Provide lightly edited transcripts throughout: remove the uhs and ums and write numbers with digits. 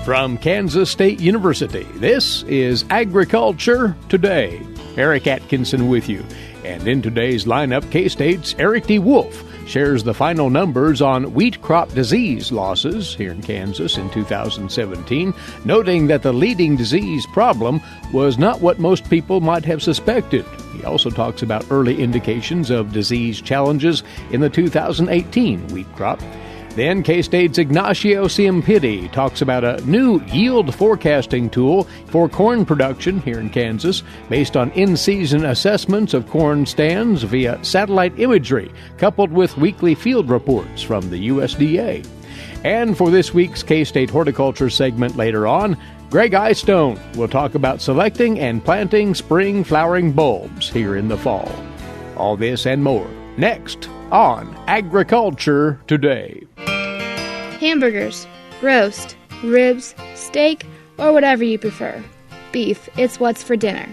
From Kansas State University, this is Agriculture Today. Eric Atkinson with you. And in today's lineup, K-State's Erick DeWolf shares the final numbers on wheat crop disease losses here in Kansas in 2017, noting that the leading disease problem was not what most people might have suspected. He also talks about early indications of disease challenges in the 2018 wheat crop. Then K-State's Ignacio Ciampitti talks about a new yield forecasting tool for corn production here in Kansas based on in-season assessments of corn stands via satellite imagery, coupled with weekly field reports from the USDA. And for this week's K-State Horticulture segment later on, Gregg Eyestone will talk about selecting and planting spring flowering bulbs here in the fall. All this and more next on Agriculture Today. Hamburgers, roast, ribs, steak, or whatever you prefer. Beef, it's what's for dinner.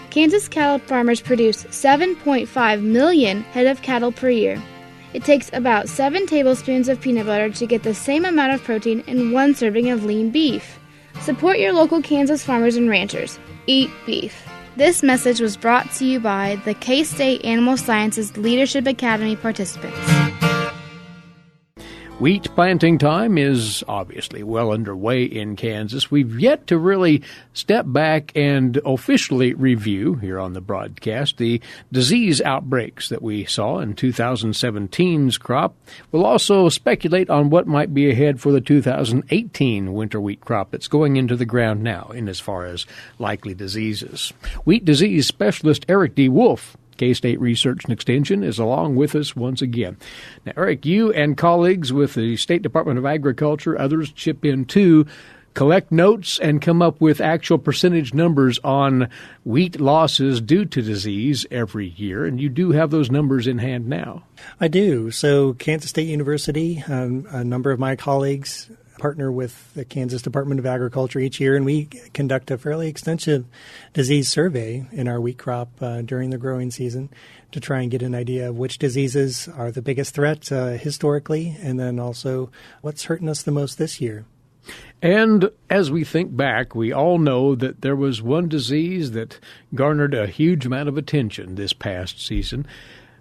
Kansas cattle farmers produce 7.5 million head of cattle per year. It takes about 7 tablespoons of peanut butter to get the same amount of protein in 1 serving of lean beef. Support your local Kansas farmers and ranchers. Eat beef. This message was brought to you by the K-State Animal Sciences Leadership Academy participants. Wheat planting time is obviously well underway in Kansas. We've yet to really step back and officially review here on the broadcast the disease outbreaks that we saw in 2017's crop. We'll also speculate on what might be ahead for the 2018 winter wheat crop that's going into the ground now in as far as likely diseases. Wheat disease specialist Erick DeWolf, K-State Research and Extension, is along with us once again. Now, Eric, you and colleagues with the State Department of Agriculture, others chip in too, collect notes and come up with actual percentage numbers on wheat losses due to disease every year, and you do have those numbers in hand now. I do. So Kansas State University, a number of my colleagues partner with the Kansas Department of Agriculture each year, and we conduct a fairly extensive disease survey in our wheat crop during the growing season to try and get an idea of which diseases are the biggest threat historically, and then also what's hurting us the most this year. And as we think back, we all know that there was one disease that garnered a huge amount of attention this past season.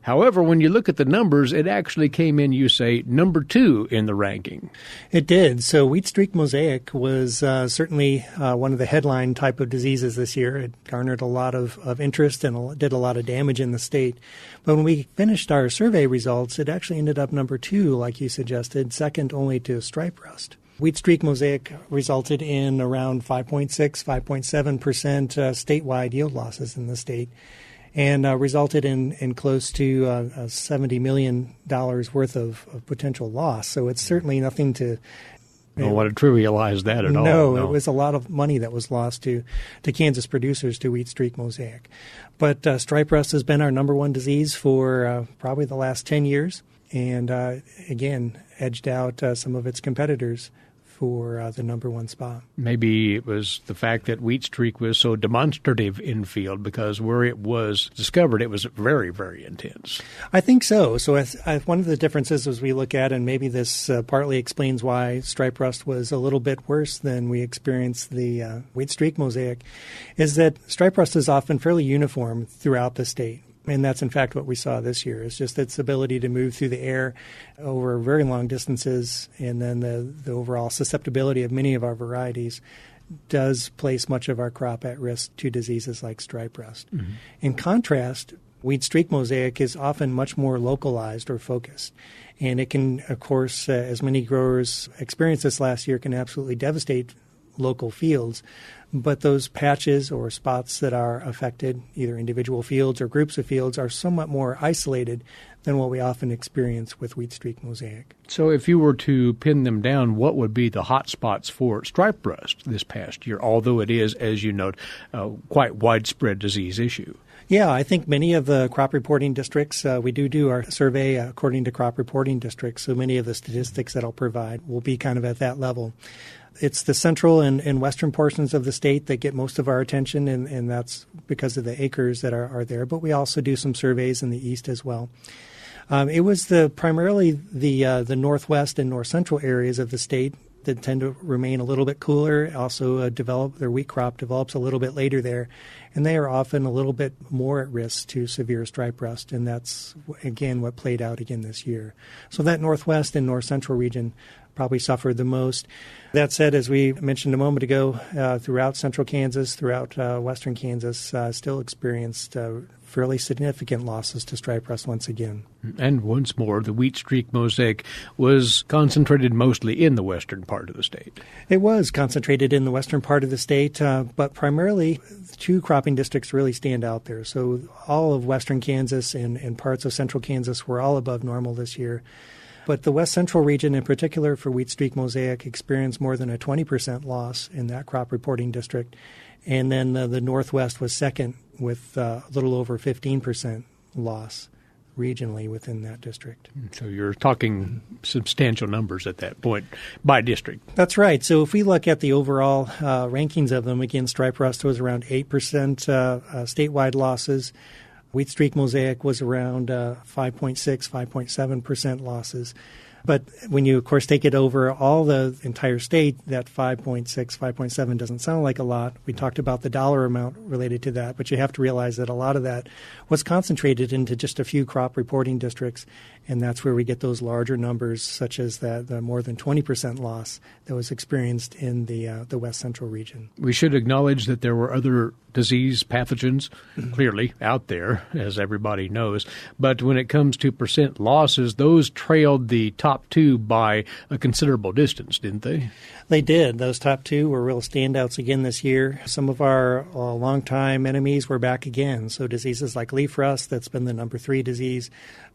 However, when you look at the numbers, it actually came in, you say, number 2 in the ranking. It did. So wheat streak mosaic was certainly one of the headline type of diseases this year. It garnered a lot of interest and did a lot of damage in the state. But when we finished our survey results, it actually ended up number 2, like you suggested, second only to stripe rust. Wheat streak mosaic resulted in around 5.6, 5.7% statewide yield losses in the state, and resulted in close to $70 million worth of potential loss. So it's certainly nothing to... I don't want to trivialize that at all. No, it was a lot of money that was lost to Kansas producers to wheat streak mosaic. But stripe rust has been our number 1 disease for probably the last 10 years, and again, edged out some of its competitors for the number 1 spot. Maybe it was the fact that wheat streak was so demonstrative in field, because where it was discovered, it was very, very intense. I think so. So one of the differences as we look at, and maybe this partly explains why stripe rust was a little bit worse than we experienced the wheat streak mosaic, is that stripe rust is often fairly uniform throughout the state. And that's, in fact, what we saw this year. It's just its ability to move through the air over very long distances, and then the overall susceptibility of many of our varieties does place much of our crop at risk to diseases like stripe rust. Mm-hmm. In contrast, wheat streak mosaic is often much more localized or focused. And it can, of course, as many growers experienced this last year, can absolutely devastate local fields. But those patches or spots that are affected, either individual fields or groups of fields, are somewhat more isolated than what we often experience with wheat streak mosaic. So if you were to pin them down, what would be the hot spots for stripe rust this past year, although it is, as you note, a quite widespread disease issue? Yeah, I think many of the crop reporting districts, we do our survey according to crop reporting districts, so many of the statistics that I'll provide will be kind of at that level. It's the central and western portions of the state that get most of our attention, and that's because of the acres that are there. But we also do some surveys in the east as well. It was primarily the northwest and north central areas of the state that tend to remain a little bit cooler also their wheat crop develops a little bit later there, and they are often a little bit more at risk to severe stripe rust, and that's, again, what played out again this year. So that northwest and north central region probably suffered the most. That said, as we mentioned a moment ago, throughout central Kansas, throughout western Kansas, still experienced fairly significant losses to stripe rust once again. And once more, the wheat streak mosaic was concentrated mostly in the western part of the state. It was concentrated in the western part of the state, but primarily two cropping districts really stand out there. So all of western Kansas and parts of central Kansas were all above normal this year. But the west central region in particular for wheat streak mosaic experienced more than a 20% loss in that crop reporting district. And then the northwest was second with a little over 15% loss regionally within that district. So you're talking substantial numbers at that point by district. That's right. So if we look at the overall rankings of them, again, stripe rust was around 8% statewide losses. Wheat streak mosaic was around 5.6, 5.7% losses. But when you, of course, take it over all the entire state, that 5.6, 5.7 doesn't sound like a lot. We talked about the dollar amount related to that, but you have to realize that a lot of that was concentrated into just a few crop reporting districts, and that's where we get those larger numbers, such as the more than 20% loss that was experienced in the west central region. We should acknowledge that there were other disease pathogens clearly out there, as everybody knows. But when it comes to percent losses, those trailed the top two by a considerable distance, didn't they? They did. Those top two were real standouts again this year. Some of our longtime enemies were back again. So diseases like leaf rust, that's been the number 3 disease,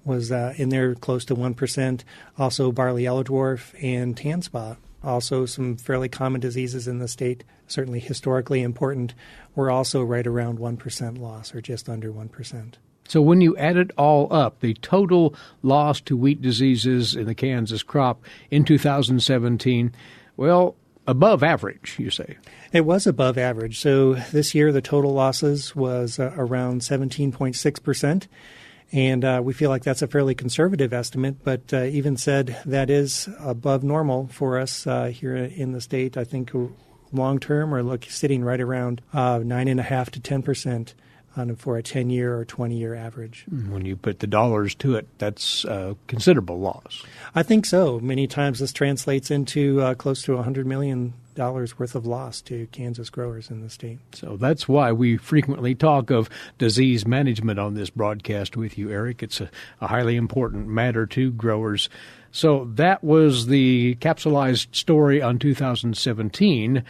was in there close to 1%. Also barley yellow dwarf and tan spot. Also some fairly common diseases in the state, certainly historically important, were also right around 1% loss or just under 1%. So when you add it all up, the total loss to wheat diseases in the Kansas crop in 2017, well, above average, you say? It was above average. So this year the total losses was around 17.6%. And we feel like that's a fairly conservative estimate, but even said that is above normal for us here in the state. I think long term we're sitting right around 9.5% to 10% for a 10-year or 20-year average. When you put the dollars to it, that's a considerable loss. I think so. Many times this translates into close to $100 million worth of loss to Kansas growers in the state. So that's why we frequently talk of disease management on this broadcast with you, Eric. It's a highly important matter to growers. So that was the capsulized story on 2017.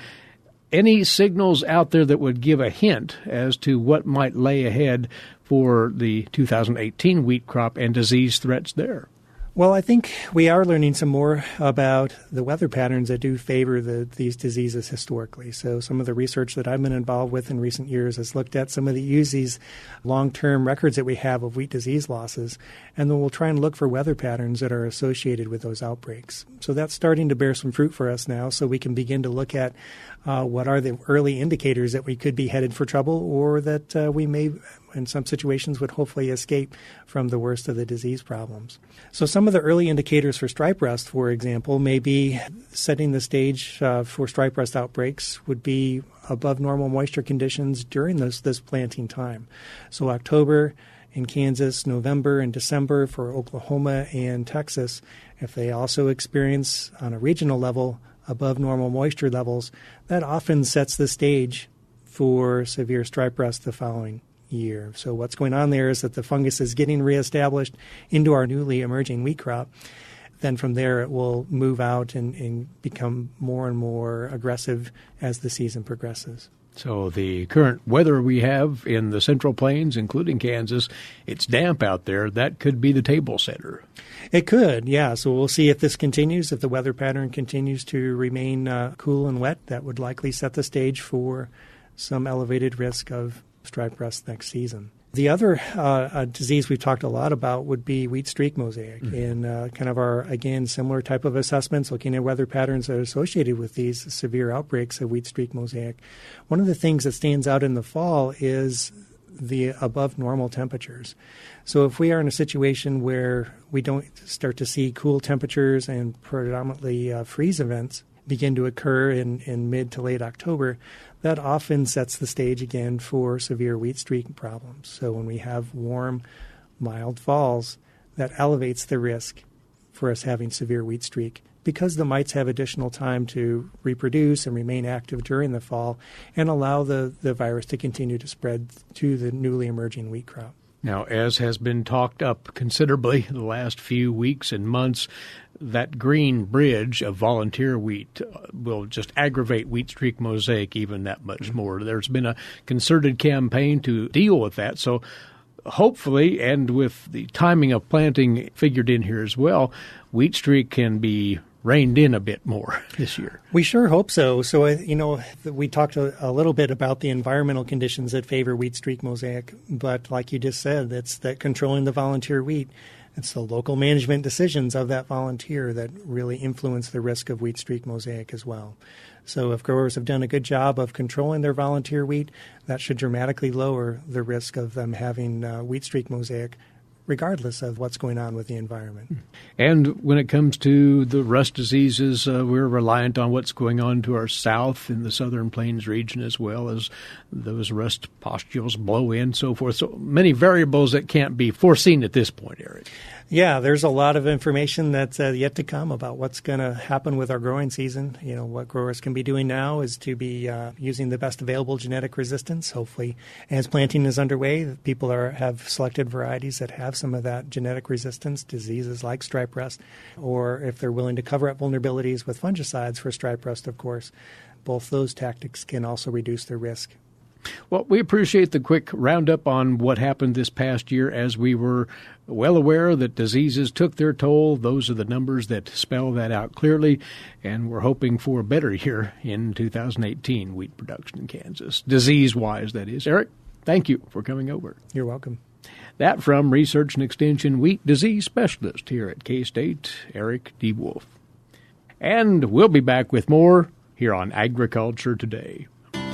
Any signals out there that would give a hint as to what might lay ahead for the 2018 wheat crop and disease threats there? Well, I think we are learning some more about the weather patterns that do favor these diseases historically. So some of the research that I've been involved with in recent years has looked at some of these long-term records that we have of wheat disease losses, and then we'll try and look for weather patterns that are associated with those outbreaks. So that's starting to bear some fruit for us now, so we can begin to look at what are the early indicators that we could be headed for trouble, or that we may, in some situations, would hopefully escape from the worst of the disease problems. So some of the early indicators for stripe rust, for example, may be setting the stage for stripe rust outbreaks would be above normal moisture conditions during this planting time. So October in Kansas, November and December for Oklahoma and Texas. If they also experience on a regional level above normal moisture levels, that often sets the stage for severe stripe rust the following year. So what's going on there is that the fungus is getting reestablished into our newly emerging wheat crop. Then from there it will move out and become more and more aggressive as the season progresses. So the current weather we have in the Central Plains, including Kansas, it's damp out there. That could be the table setter. It could, yeah. So we'll see if this continues. If the weather pattern continues to remain cool and wet, that would likely set the stage for some elevated risk of stripe rust next season. The other disease we've talked a lot about would be wheat streak mosaic. And kind of our, again, similar type of assessments, looking at weather patterns that are associated with these severe outbreaks of wheat streak mosaic. One of the things that stands out in the fall is the above normal temperatures. So if we are in a situation where we don't start to see cool temperatures and predominantly freeze events, begin to occur in mid to late October, that often sets the stage again for severe wheat streak problems. So when we have warm, mild falls, that elevates the risk for us having severe wheat streak because the mites have additional time to reproduce and remain active during the fall and allow the virus to continue to spread to the newly emerging wheat crop. Now, as has been talked up considerably the last few weeks and months, that green bridge of volunteer wheat will just aggravate wheat streak mosaic even that much more. There's been a concerted campaign to deal with that. So hopefully, and with the timing of planting figured in here as well, wheat streak can be reined in a bit more this year. We sure hope so. So, we talked a little bit about the environmental conditions that favor wheat streak mosaic, but like you just said, it's that controlling the volunteer wheat. It's the local management decisions of that volunteer that really influence the risk of wheat streak mosaic as well. So if growers have done a good job of controlling their volunteer wheat, that should dramatically lower the risk of them having wheat streak mosaic, regardless of what's going on with the environment. And when it comes to the rust diseases, we're reliant on what's going on to our south in the southern plains region as well as those rust pustules blow in, so forth. So many variables that can't be foreseen at this point, Eric. Yeah, there's a lot of information that's yet to come about what's going to happen with our growing season. What growers can be doing now is to be using the best available genetic resistance. Hopefully, as planting is underway, people have selected varieties that have some of that genetic resistance, diseases like stripe rust, or if they're willing to cover up vulnerabilities with fungicides for stripe rust, of course, both those tactics can also reduce their risk. Well, we appreciate the quick roundup on what happened this past year, as we were well aware that diseases took their toll. Those are the numbers that spell that out clearly, and we're hoping for a better year in 2018 wheat production in Kansas, disease-wise, that is. Eric, thank you for coming over. You're welcome. That from Research and Extension Wheat Disease Specialist here at K-State, Erick DeWolf. And we'll be back with more here on Agriculture Today.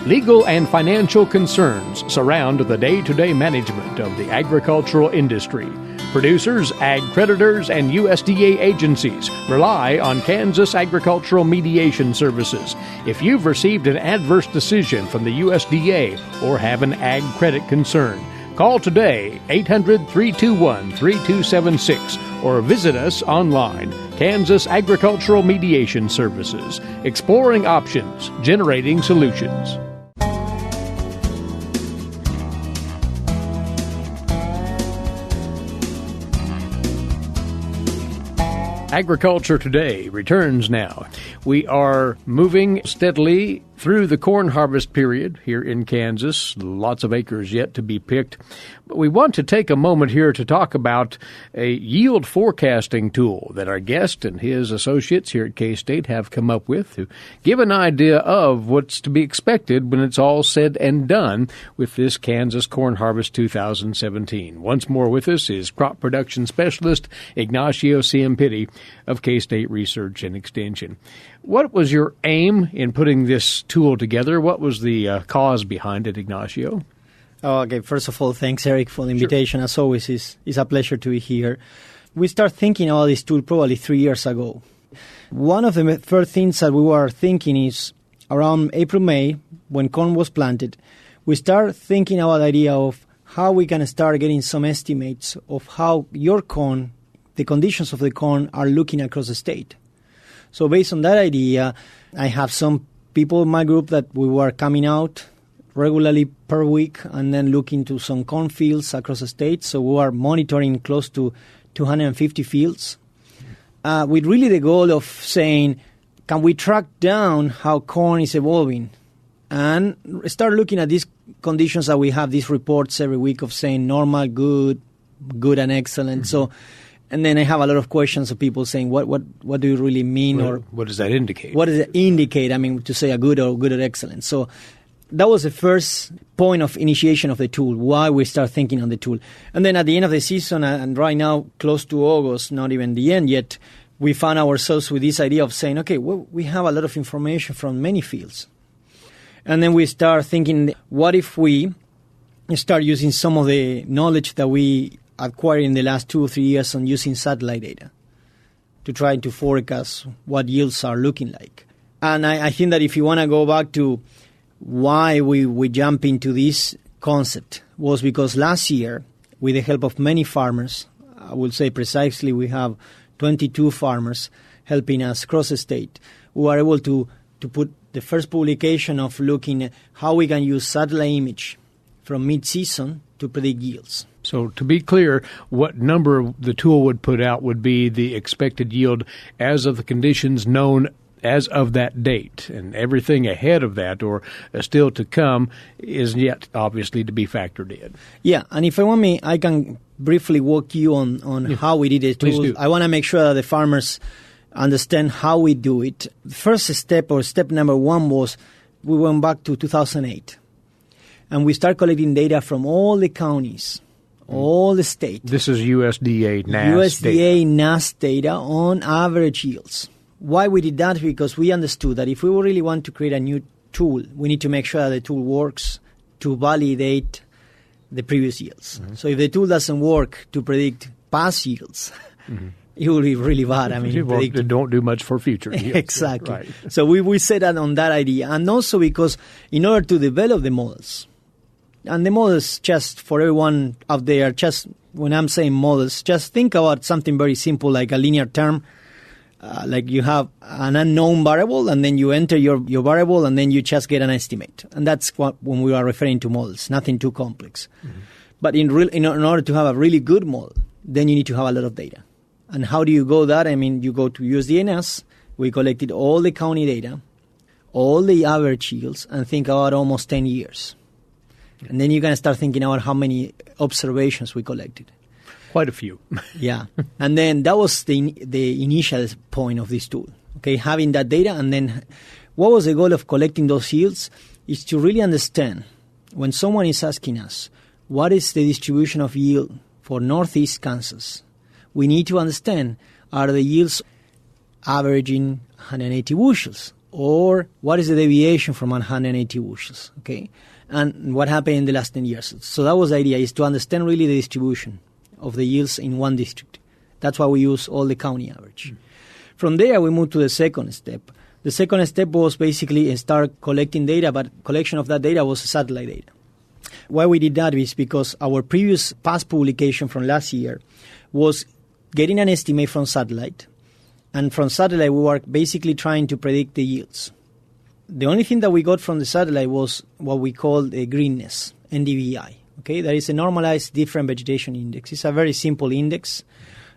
Legal and financial concerns surround the day-to-day management of the agricultural industry. Producers, ag creditors, and USDA agencies rely on Kansas Agricultural Mediation Services. If you've received an adverse decision from the USDA or have an ag credit concern, call today 800-321-3276 or visit us online. Kansas Agricultural Mediation Services, exploring options, generating solutions. Agriculture Today returns now. We are moving steadily through the corn harvest period here in Kansas. Lots of acres yet to be picked. But we want to take a moment here to talk about a yield forecasting tool that our guest and his associates here at K-State have come up with to give an idea of what's to be expected when it's all said and done with this Kansas Corn Harvest 2017. Once more with us is crop production specialist Ignacio Ciampitti of K-State Research and Extension. What was your aim in putting this tool together? What was the cause behind it, Ignacio? Okay, first of all, thanks, Eric, for the invitation. Sure. As always, it's a pleasure to be here. We started thinking about this tool probably 3 years ago. One of the first things that we were thinking is around April, May, when corn was planted, we started thinking about the idea of how we can start getting some estimates of how your corn, the conditions of the corn, are looking across the state. So based on that idea, I have some people in my group that we were coming out regularly per week and then looking to some cornfields across the state. So we are monitoring close to 250 fields with really the goal of saying, can we track down how corn is evolving? And start looking at these conditions that we have, these reports every week of saying normal, good, and excellent. Mm-hmm. So, and then I have a lot of questions of people saying, what do you really mean? Or what does that indicate? What does it indicate? I mean, to say a good or excellent. So that was the first point of initiation of the tool, why we start thinking on the tool. And then at the end of the season, and right now, close to August, not even the end yet, we found ourselves with this idea of saying, okay, well, we have a lot of information from many fields. And then we start thinking, what if we start using some of the knowledge that we acquired in the last 2 or 3 years on using satellite data to try to forecast what yields are looking like. And I think that if you want to go back to why we jump into this concept was because last year, with the help of many farmers, I will say precisely we have 22 farmers helping us across the state, we were able to put the first publication of looking at how we can use satellite image from mid-season to predict yields. So to be clear, what number the tool would put out would be the expected yield as of the conditions known as of that date, and everything ahead of that or still to come is yet obviously to be factored in. Yeah, and if I want me, I can briefly walk you on how we did it. Please do. I want to make sure that the farmers understand how we do it. The first step, or step number one, was we went back to 2008, and we start collecting data from all the counties, all the states. This is USDA NAS data. USDA NAS data on average yields. Why we did that? Because we understood that if we really want to create a new tool, we need to make sure that the tool works to validate the previous yields. Mm-hmm. So if the tool doesn't work to predict past yields, it will be really bad. I mean, don't do much for future yields. Exactly. Right. So we set that on that idea. And also because in order to develop the models, and the models, just for everyone out there, just when I'm saying models, just think about something very simple like a linear term. Like you have an unknown variable, and then you enter your variable, and then you just get an estimate. And that's when we are referring to models, nothing too complex. Mm-hmm. But in order to have a really good model, then you need to have a lot of data. And how do you go that? I mean, you go to USDA NAS. We collected all the county data, all the average yields, and think about almost 10 years. Yeah. And then you can start thinking about how many observations we collected. Quite a few. Yeah. And then that was the initial point of this tool, okay, having that data. And then what was the goal of collecting those yields is to really understand when someone is asking us, what is the distribution of yield for Northeast Kansas? We need to understand, are the yields averaging 180 bushels? Or what is the deviation from 180 bushels, okay? And what happened in the last 10 years? So that was the idea, is to understand really the distribution of the yields in one district. That's why we use all the county average. From there, we moved to the second step. The second step was basically start collecting data, but collection of that data was satellite data. Why we did that is because our previous past publication from last year was getting an estimate from satellite. And from satellite, we were basically trying to predict the yields. The only thing that we got from the satellite was what we call the greenness, NDVI. Okay, that is a normalized different vegetation index. It's a very simple index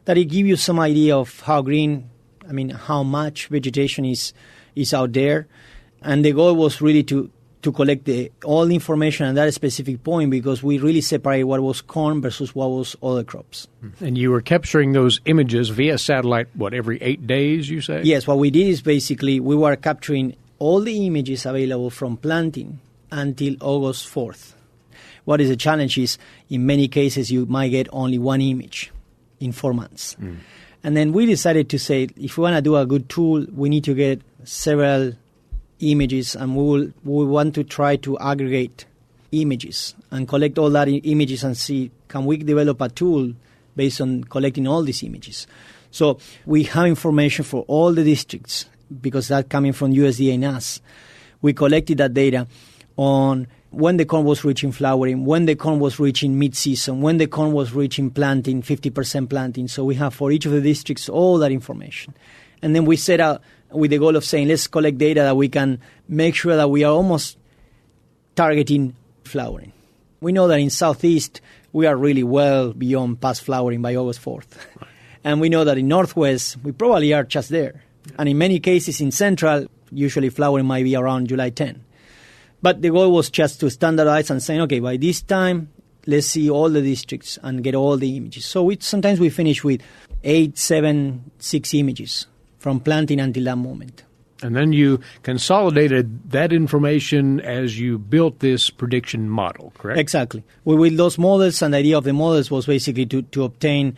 that it gives you some idea of how green, I mean, how much vegetation is out there. And the goal was really to collect all the information at that specific point, because we really separate what was corn versus what was other crops. And you were capturing those images via satellite, every 8 days, you say? Yes, what we did is basically we were capturing all the images available from planting until August 4th. What is the challenge is, in many cases, you might get only one image in 4 months. And then we decided to say, if we want to do a good tool, we need to get several images, and we want to try to aggregate images and collect all that images and see, can we develop a tool based on collecting all these images? So we have information for all the districts, because that's coming from USDA NAS. We collected that data on when the corn was reaching flowering, when the corn was reaching mid-season, when the corn was reaching planting, 50% planting. So we have for each of the districts all that information. And then we set out with the goal of saying, let's collect data that we can make sure that we are almost targeting flowering. We know that in Southeast, we are really well beyond past flowering by August 4th. And we know that in Northwest, we probably are just there. And in many cases in Central, usually flowering might be around July 10. But the goal was just to standardize and say, okay, by this time, let's see all the districts and get all the images. So sometimes we finish with 8, 7, 6 images from planting until that moment. And then you consolidated that information as you built this prediction model, correct? Exactly. With those models, and the idea of the models was basically to obtain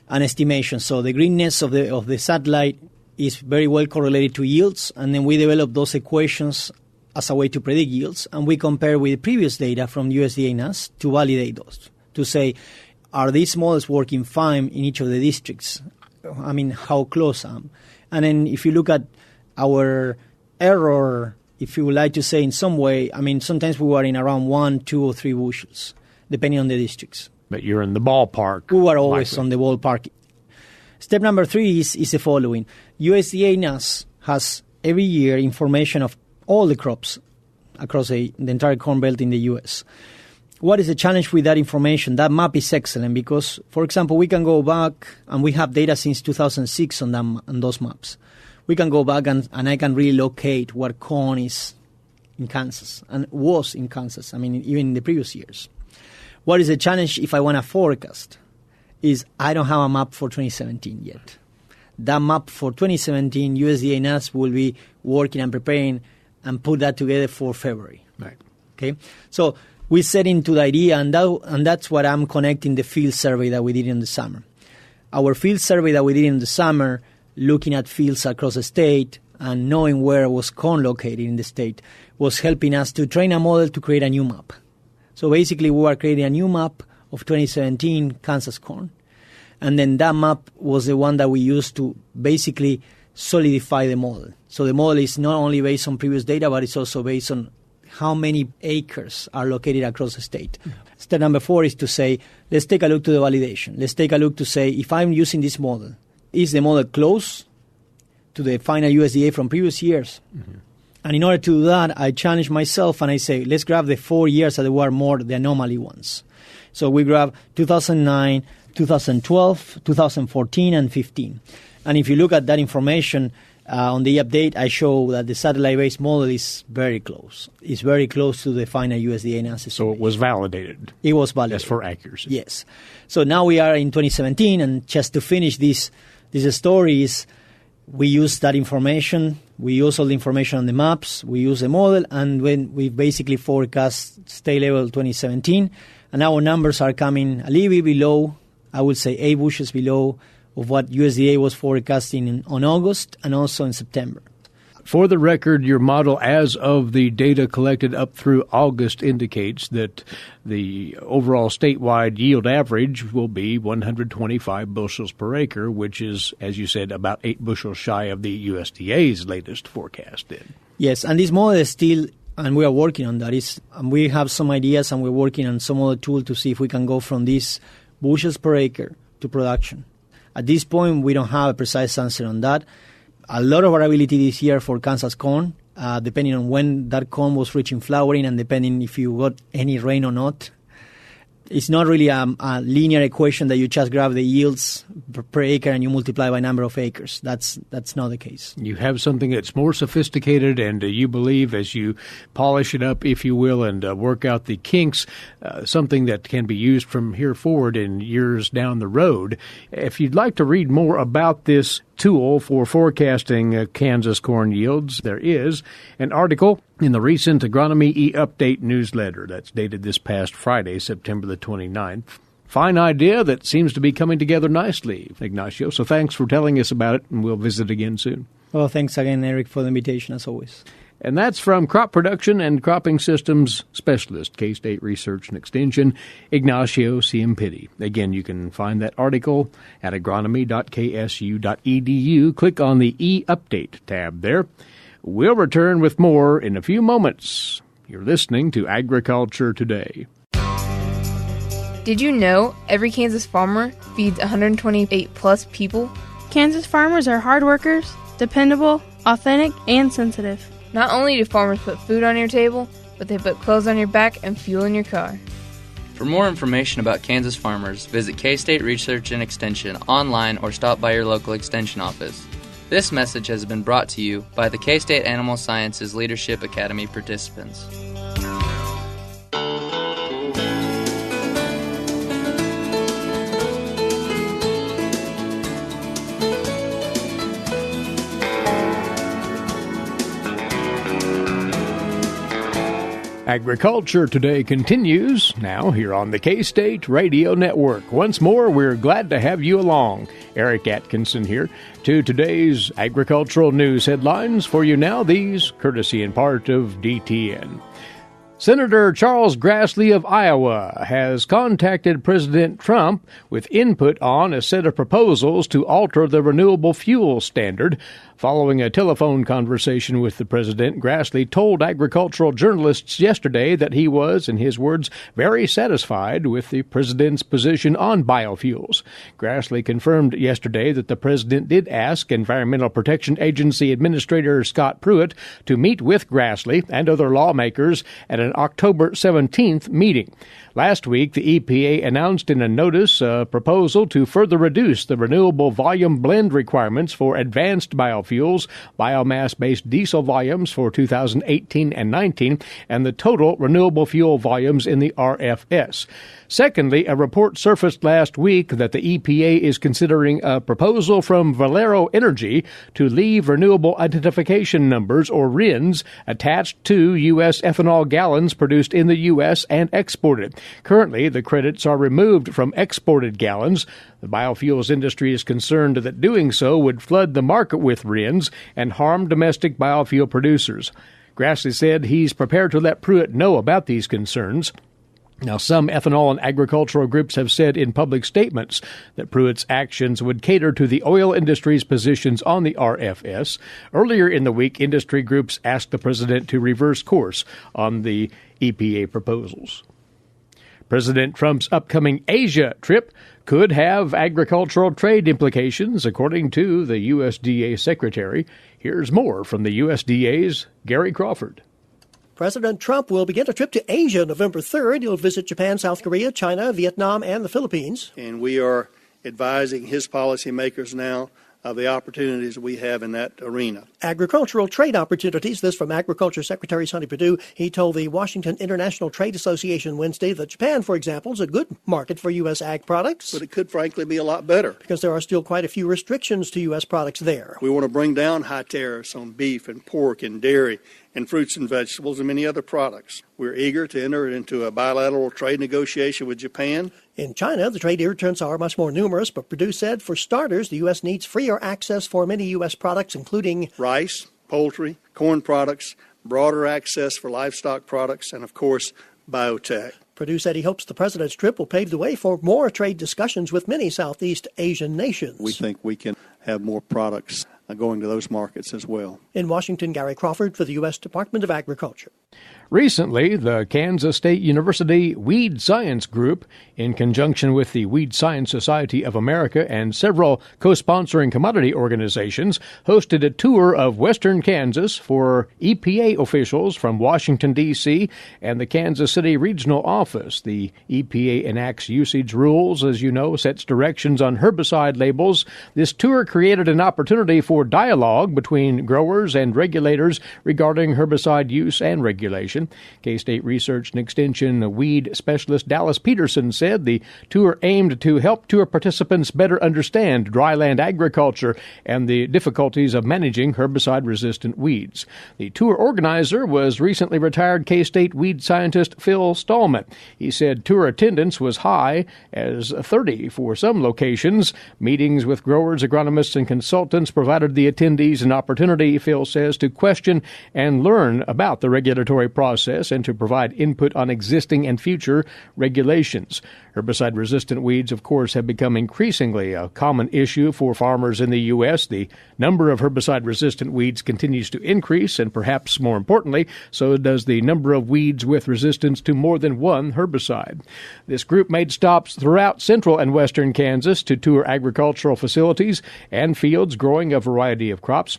an estimation. So the greenness of the satellite is very well correlated to yields, and then we developed those equations as a way to predict yields, and we compare with previous data from USDA NAS to validate those, to say, are these models working fine in each of the districts? I mean, how close am? And then if you look at our error, if you would like to say in some way, I mean, sometimes we were in around 1, 2, or 3 bushels, depending on the districts. But you're in the ballpark. We were always on the ballpark. Step number 3 is the following. USDA NAS has every year information of all the crops across the entire Corn Belt in the U.S. What is the challenge with that information? That map is excellent because, for example, we can go back and we have data since 2006 on those maps. We can go back and I can really locate what corn is in Kansas and was in Kansas, I mean, even in the previous years. What is the challenge if I want to forecast is I don't have a map for 2017 yet. That map for 2017, USDA NAS will be working and preparing and put that together for February. Right. Okay. So we set into the idea, and that's what I'm connecting the field survey that we did in the summer. Our field survey that we did in the summer, looking at fields across the state and knowing where was corn located in the state, was helping us to train a model to create a new map. So basically, we were creating a new map of 2017 Kansas corn. And then that map was the one that we used to basically solidify the model. So the model is not only based on previous data, but it's also based on how many acres are located across the state. Mm-hmm. Step number 4 is to say, let's take a look to the validation. Let's take a look to say, if I'm using this model, is the model close to the final USDA from previous years? Mm-hmm. And in order to do that, I challenge myself and I say, let's grab the 4 years that were more the anomaly ones. So we grab 2009, 2012, 2014, and 15. And if you look at that information on the update, I show that the satellite-based model is very close. It's very close to the final USDA analysis. So it was validated. It was validated. As for accuracy. Yes. So now we are in 2017, and just to finish this stories, we use that information. We use all the information on the maps. We use the model, and when we basically forecast state level 2017, and our numbers are coming a little bit below, I would say 8 bushels below of what USDA was forecasting on August and also in September. For the record, your model as of the data collected up through August indicates that the overall statewide yield average will be 125 bushels per acre, which is, as you said, about 8 bushels shy of the USDA's latest forecast. Yes, and this model is still, and we are working on that. We have some ideas and we're working on some other tool to see if we can go from these bushels per acre to production. At this point, we don't have a precise answer on that. A lot of variability this year for Kansas corn, depending on when that corn was reaching flowering and depending if you got any rain or not. It's not really a linear equation that you just grab the yields per acre and you multiply by number of acres. That's not the case. You have something that's more sophisticated, and you believe as you polish it up, if you will, and work out the kinks, something that can be used from here forward in years down the road. If you'd like to read more about this tool for forecasting Kansas corn yields, there is an article in the recent Agronomy E-Update newsletter that's dated this past Friday, September the 29th. Fine idea that seems to be coming together nicely, Ignacio. So thanks for telling us about it, and we'll visit again soon. Well, thanks again, Eric, for the invitation, as always. And that's from crop production and cropping systems specialist, K-State Research and Extension, Ignacio Ciampitti. Again, you can find that article at agronomy.ksu.edu. Click on the E-Update tab there. We'll return with more in a few moments. You're listening to Agriculture Today. Did you know every Kansas farmer feeds 128-plus people? Kansas farmers are hard workers, dependable, authentic, and sensitive. Not only do farmers put food on your table, but they put clothes on your back and fuel in your car. For more information about Kansas farmers, visit K-State Research and Extension online or stop by your local extension office. This message has been brought to you by the K-State Animal Sciences Leadership Academy participants. Agriculture Today continues now here on the K-State Radio Network. Once more, we're glad to have you along. Eric Atkinson here to today's agricultural news headlines for you now. These courtesy in part of DTN. Senator Charles Grassley of Iowa has contacted President Trump with input on a set of proposals to alter the renewable fuel standard. Following a telephone conversation with the president, Grassley told agricultural journalists yesterday that he was, in his words, very satisfied with the president's position on biofuels. Grassley confirmed yesterday that the president did ask Environmental Protection Agency Administrator Scott Pruitt to meet with Grassley and other lawmakers at an October 17th meeting. Last week, the EPA announced in a notice a proposal to further reduce the renewable volume blend requirements for advanced biofuels, biomass-based diesel volumes for 2018 and 19, and the total renewable fuel volumes in the RFS. Secondly, a report surfaced last week that the EPA is considering a proposal from Valero Energy to leave renewable identification numbers, or RINs, attached to U.S. ethanol gallons produced in the U.S. and exported. Currently, the credits are removed from exported gallons. The biofuels industry is concerned that doing so would flood the market with RINs and harm domestic biofuel producers. Grassley said he's prepared to let Pruitt know about these concerns. Now, some ethanol and agricultural groups have said in public statements that Pruitt's actions would cater to the oil industry's positions on the RFS. Earlier in the week, industry groups asked the president to reverse course on the EPA proposals. President Trump's upcoming Asia trip could have agricultural trade implications, according to the USDA secretary. Here's more from the USDA's Gary Crawford. President Trump will begin a trip to Asia November 3rd. He'll visit Japan, South Korea, China, Vietnam, and the Philippines. And we are advising his policymakers now of the opportunities we have in that arena. Agricultural trade opportunities. This from Agriculture Secretary Sonny Perdue. He told the Washington International Trade Association Wednesday that Japan, for example, is a good market for U.S. ag products. But it could, frankly, be a lot better. Because there are still quite a few restrictions to U.S. products there. We want to bring down high tariffs on beef and pork and dairy and fruits and vegetables and many other products. We're eager to enter into a bilateral trade negotiation with Japan. In China, the trade irritants are much more numerous, but Perdue said, for starters, the U.S. needs freer access for many U.S. products, including rice, poultry, corn products, broader access for livestock products, and, of course, biotech. Perdue said he hopes the president's trip will pave the way for more trade discussions with many Southeast Asian nations. We think we can have more products going to those markets as well. In Washington, Gary Crawford for the U.S. Department of Agriculture. Recently, the Kansas State University Weed Science Group, in conjunction with the Weed Science Society of America and several co-sponsoring commodity organizations, hosted a tour of western Kansas for EPA officials from Washington, D.C. and the Kansas City Regional Office. The EPA enacts usage rules, as you know, sets directions on herbicide labels. This tour created an opportunity for dialogue between growers and regulators regarding herbicide use and regulation. K-State Research and Extension weed specialist Dallas Peterson said the tour aimed to help tour participants better understand dryland agriculture and the difficulties of managing herbicide-resistant weeds. The tour organizer was recently retired K-State weed scientist Phil Stallman. He said tour attendance was high, as 30 for some locations. Meetings with growers, agronomists, and consultants provided the attendees an opportunity, Phil says, to question and learn about the regulatory process and to provide input on existing and future regulations. Herbicide-resistant weeds, of course, have become increasingly a common issue for farmers in the U.S. The number of herbicide-resistant weeds continues to increase, and perhaps more importantly, so does the number of weeds with resistance to more than one herbicide. This group made stops throughout central and western Kansas to tour agricultural facilities and fields growing a variety of crops.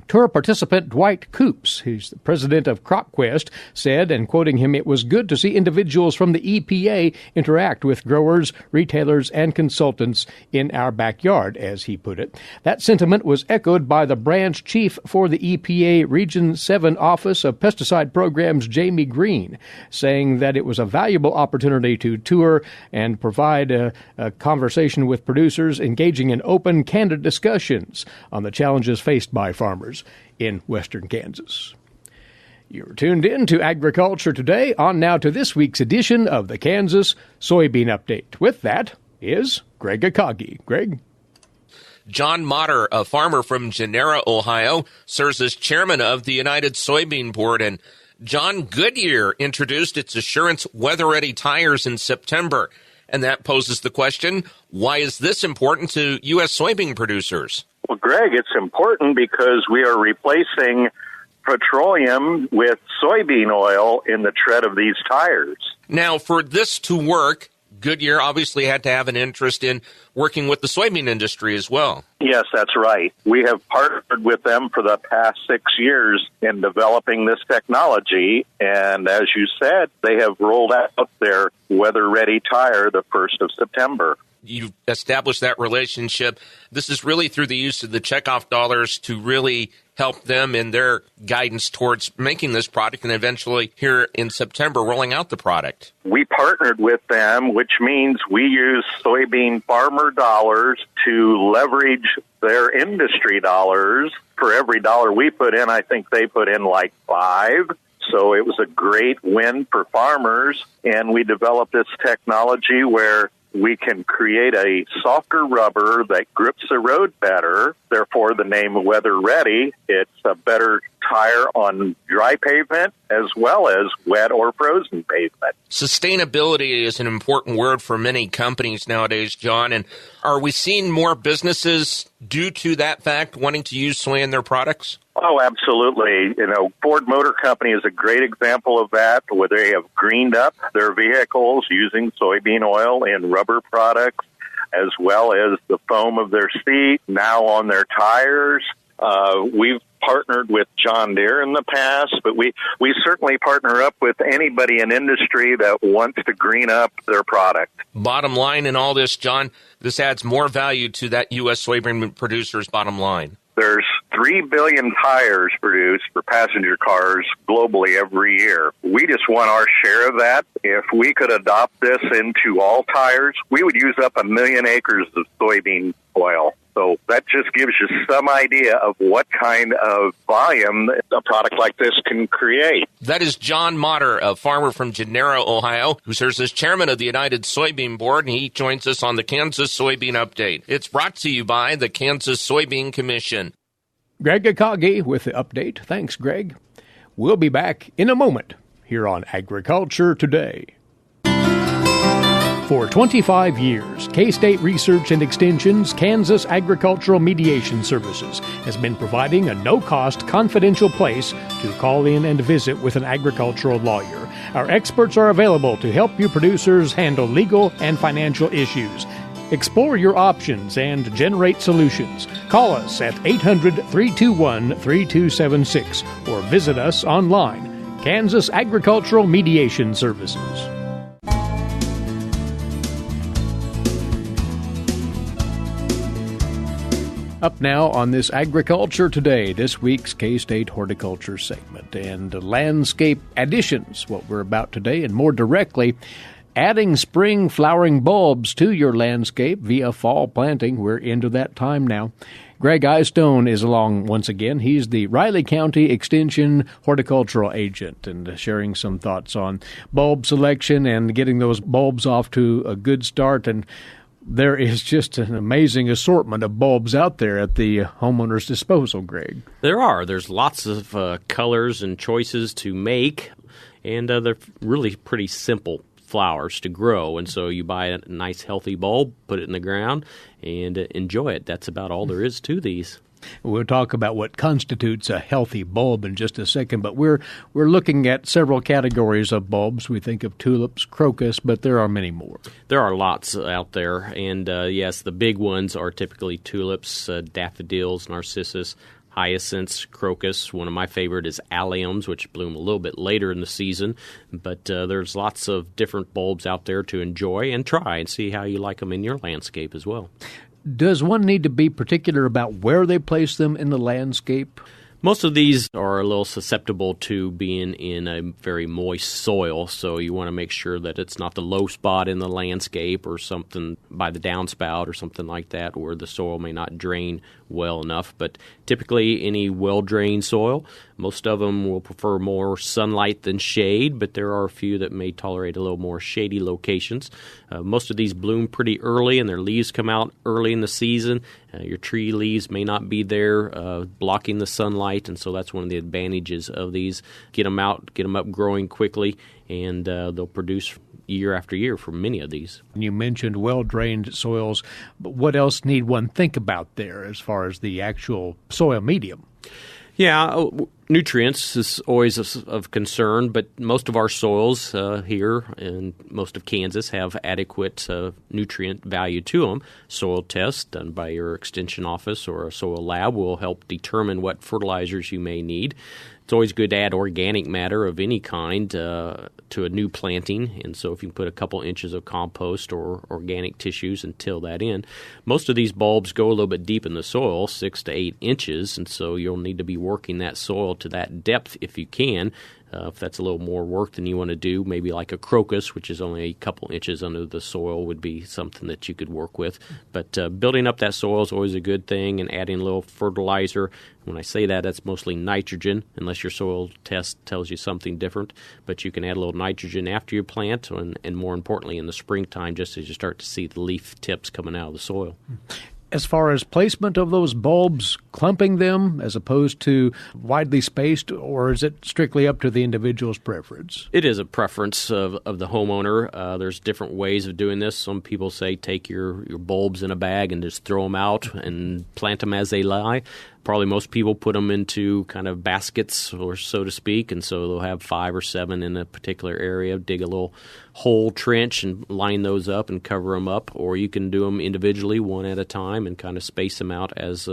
Tour participant Dwight Coops, who's the president of CropQuest, said, and quoting him, "It was good to see individuals from the EPA interact with growers, retailers, and consultants in our backyard," as he put it. That sentiment was echoed by the branch chief for the EPA Region 7 Office of Pesticide Programs, Jamie Green, saying that it was a valuable opportunity to tour and provide a conversation with producers, engaging in open, candid discussions on the challenges faced by farmers in western Kansas. You're tuned in to Agriculture Today. On now to this week's edition of the Kansas Soybean Update. With that is Greg Akagi. Greg? John Motter, a farmer from Genera, Ohio, serves as chairman of the United Soybean Board. And John, Goodyear introduced its Assurance weather-ready tires in September, and that poses the question, why is this important to U.S. soybean producers? Well, Greg, it's important because we are replacing petroleum with soybean oil in the tread of these tires. Now, for this to work, Goodyear obviously had to have an interest in working with the soybean industry as well. Yes, that's right. We have partnered with them for the past 6 years in developing this technology, and as you said, they have rolled out their weather-ready tire the 1st of September. You've established that relationship. This is really through the use of the checkoff dollars to really help them in their guidance towards making this product and eventually here in September rolling out the product. We partnered with them, which means we use soybean farmer dollars to leverage their industry dollars. For every dollar we put in, I think they put in like 5. So it was a great win for farmers, and we developed this technology where we can create a softer rubber that grips the road better, therefore the name Weather Ready. It's a better tire on dry pavement as well as wet or frozen pavement. Sustainability is an important word for many companies nowadays, John, and are we seeing more businesses due to that fact wanting to use soy in their products? Oh, absolutely. Ford Motor Company is a great example of that, where they have greened up their vehicles using soybean oil in rubber products, as well as the foam of their seat, now on their tires. We've partnered with John Deere in the past, but we certainly partner up with anybody in industry that wants to green up their product. Bottom line in all this, John, this adds more value to that U.S. soybean producer's bottom line. There's 3 billion tires produced for passenger cars globally every year. We just want our share of that. If we could adopt this into all tires, we would use up 1 million acres of soybean oil. So that just gives you some idea of what kind of volume a product like this can create. That is John Motter, a farmer from Gennaro, Ohio, who serves as chairman of the United Soybean Board, and he joins us on the Kansas Soybean Update. It's brought to you by the Kansas Soybean Commission. Greg Akagi with the update. Thanks, Greg. We'll be back in a moment here on Agriculture Today. For 25 years, K-State Research and Extension's Kansas Agricultural Mediation Services has been providing a no-cost, confidential place to call in and visit with an agricultural lawyer. Our experts are available to help you producers handle legal and financial issues. Explore your options and generate solutions. Call us at 800-321-3276 or visit us online. Kansas Agricultural Mediation Services. Up now on this Agriculture Today, this week's K-State Horticulture segment, and landscape additions, what we're about today, and more directly, adding spring flowering bulbs to your landscape via fall planting. We're into that time now. Gregg Eyestone is along once again. He's the Riley County Extension Horticultural Agent and sharing some thoughts on bulb selection and getting those bulbs off to a good start. And there is just an amazing assortment of bulbs out there at the homeowner's disposal, Greg. There's lots of colors and choices to make, and they're really pretty simple flowers to grow. And so you buy a nice healthy bulb, put it in the ground, and enjoy it. That's about all there is to these. We'll talk about what constitutes a healthy bulb in just a second, but we're looking at several categories of bulbs. We think of tulips, crocus, but there are many more. There are lots out there, and yes, the big ones are typically tulips, daffodils, narcissus, hyacinths, crocus. One of my favorite is alliums, which bloom a little bit later in the season, but there's lots of different bulbs out there to enjoy and try and see how you like them in your landscape as well. Does one need to be particular about where they place them in the landscape? Most of these are a little susceptible to being in a very moist soil, so you want to make sure that it's not the low spot in the landscape or something by the downspout or something like that where the soil may not drain well enough. But typically any well-drained soil Most of them will prefer more sunlight than shade, but there are a few that may tolerate a little more shady locations. Most of these bloom pretty early, and their leaves come out early in the season. Your tree leaves may not be there blocking the sunlight, and so that's one of the advantages of these. Get them out, get them up growing quickly, and they'll produce year after year for many of these. You mentioned well-drained soils, but what else need one think about there as far as the actual soil medium? Yeah, nutrients is always of concern, but most of our soils here and most of Kansas have adequate nutrient value to them. Soil tests done by your extension office or a soil lab will help determine what fertilizers you may need. It's always good to add organic matter of any kind to a new planting, and so if you can put a couple inches of compost or organic tissues and till that in. Most of these bulbs go a little bit deep in the soil, 6 to 8 inches, and so you'll need to be working that soil to that depth if you can. If that's a little more work than you want to do, maybe like a crocus, which is only a couple inches under the soil, would be something that you could work with. But building up that soil is always a good thing, and adding a little fertilizer. When I say that, that's mostly nitrogen, unless your soil test tells you something different. But you can add a little nitrogen after you plant, and more importantly in the springtime, just as you start to see the leaf tips coming out of the soil. As far as placement of those bulbs, clumping them as opposed to widely spaced, or is it strictly up to the individual's preference? It is a preference of the homeowner. There's different ways of doing this. Some people say take your bulbs in a bag and just throw them out and plant them as they lie. Probably most people put them into kind of baskets, or so to speak, and so they'll have 5 or 7 in a particular area. Dig a little hole trench and line those up and cover them up, or you can do them individually, one at a time, and kind of space them out as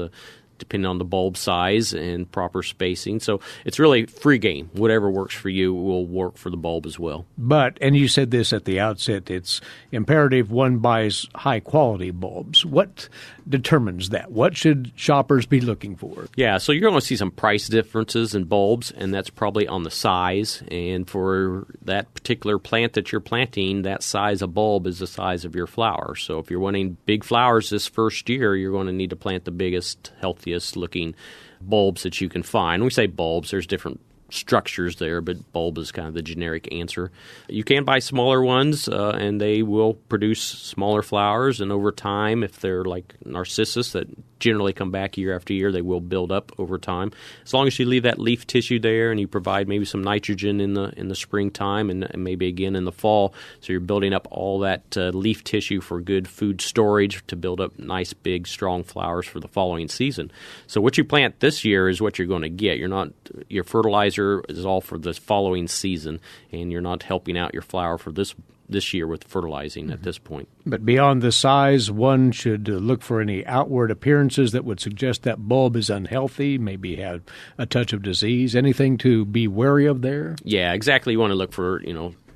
depending on the bulb size and proper spacing. So it's really free game. Whatever works for you will work for the bulb as well. But, and you said this at the outset, it's imperative one buys high-quality bulbs. What determines that? What should shoppers be looking for? Yeah, so you're going to see some price differences in bulbs, and that's probably on the size. And for that particular plant that you're planting, that size of bulb is the size of your flower. So if you're wanting big flowers this first year, you're going to need to plant the biggest, healthiest looking bulbs that you can find. When we say bulbs, there's different structures there, but bulb is kind of the generic answer. You can buy smaller ones, and they will produce smaller flowers, and over time, if they're like narcissus that generally come back year after year, they will build up over time. As long as you leave that leaf tissue there and you provide maybe some nitrogen in the springtime and maybe again in the fall, so you're building up all that leaf tissue for good food storage to build up nice, big, strong flowers for the following season. So what you plant this year is what you're going to get. Your fertilizer is all for the following season, and you're not helping out your flower for this year with fertilizing at this point. But beyond the size, one should look for any outward appearances that would suggest that bulb is unhealthy, maybe have a touch of disease, anything to be wary of there? Yeah, exactly. You want to look for,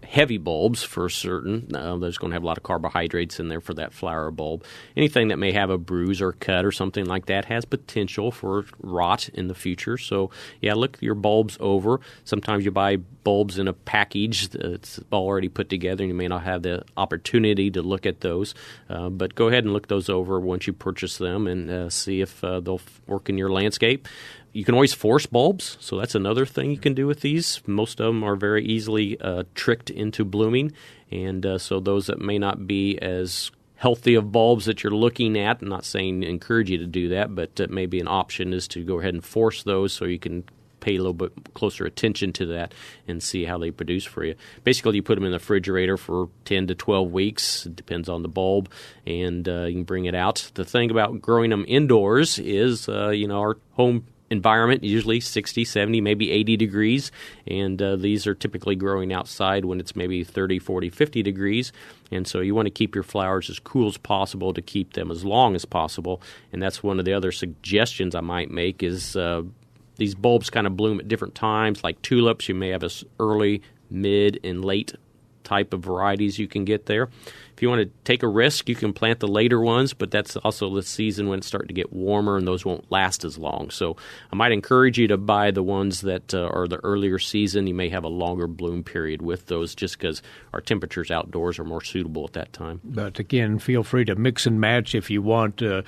heavy bulbs for certain. There's going to have a lot of carbohydrates in there for that flower bulb. Anything that may have a bruise or cut or something like that has potential for rot in the future. So, yeah, look your bulbs over. Sometimes you buy bulbs in a package that's already put together, and you may not have the opportunity to look at those. But go ahead and look those over once you purchase them and see if they'll work in your landscape. You can always force bulbs, so that's another thing you can do with these. Most of them are very easily tricked into blooming, and so those that may not be as healthy of bulbs that you're looking at, I'm not saying encourage you to do that, but maybe an option is to go ahead and force those so you can pay a little bit closer attention to that and see how they produce for you. Basically, you put them in the refrigerator for 10 to 12 weeks. It depends on the bulb, and you can bring it out. The thing about growing them indoors is, our home environment, usually 60, 70, maybe 80 degrees, and these are typically growing outside when it's maybe 30, 40, 50 degrees, and so you want to keep your flowers as cool as possible to keep them as long as possible, and that's one of the other suggestions I might make is these bulbs kind of bloom at different times. Like tulips, you may have early, mid, and late type of varieties you can get there. If you want to take a risk, you can plant the later ones, but that's also the season when it's starting to get warmer and those won't last as long. So I might encourage you to buy the ones that are the earlier season. You may have a longer bloom period with those just because our temperatures outdoors are more suitable at that time. But again, feel free to mix and match if you want a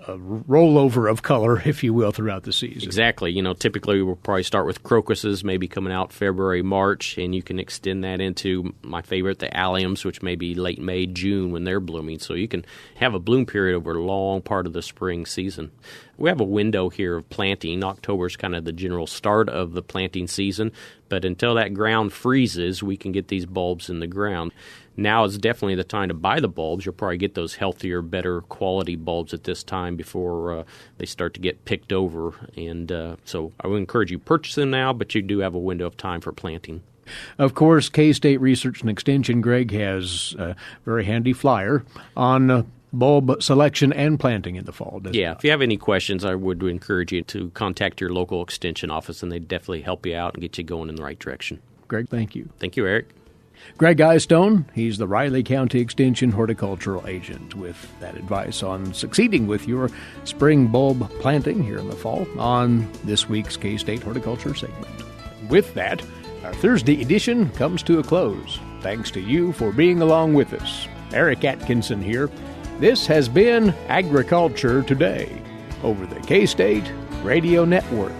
rollover of color, if you will, throughout the season. Exactly. Typically we'll probably start with crocuses, maybe coming out February, March, and you can extend that into my favorite, the alliums, which may be late May, June when they're blooming. So you can have a bloom period over a long part of the spring season. We have a window here of planting. October is kind of the general start of the planting season, but until that ground freezes, we can get these bulbs in the ground. Now is definitely the time to buy the bulbs. You'll probably get those healthier, better quality bulbs at this time before they start to get picked over. And so I would encourage you to purchase them now, but you do have a window of time for planting. Of course, K-State Research and Extension, Greg, has a very handy flyer on bulb selection and planting in the fall. Yeah, if you have any questions, I would encourage you to contact your local extension office, and they'd definitely help you out and get you going in the right direction. Greg, thank you. Thank you, Eric. Gregg Eyestone, he's the Riley County Extension Horticultural Agent, with that advice on succeeding with your spring bulb planting here in the fall on this week's K-State Horticulture segment. With that, our Thursday edition comes to a close. Thanks to you for being along with us. Eric Atkinson here. This has been Agriculture Today over the K-State Radio Network.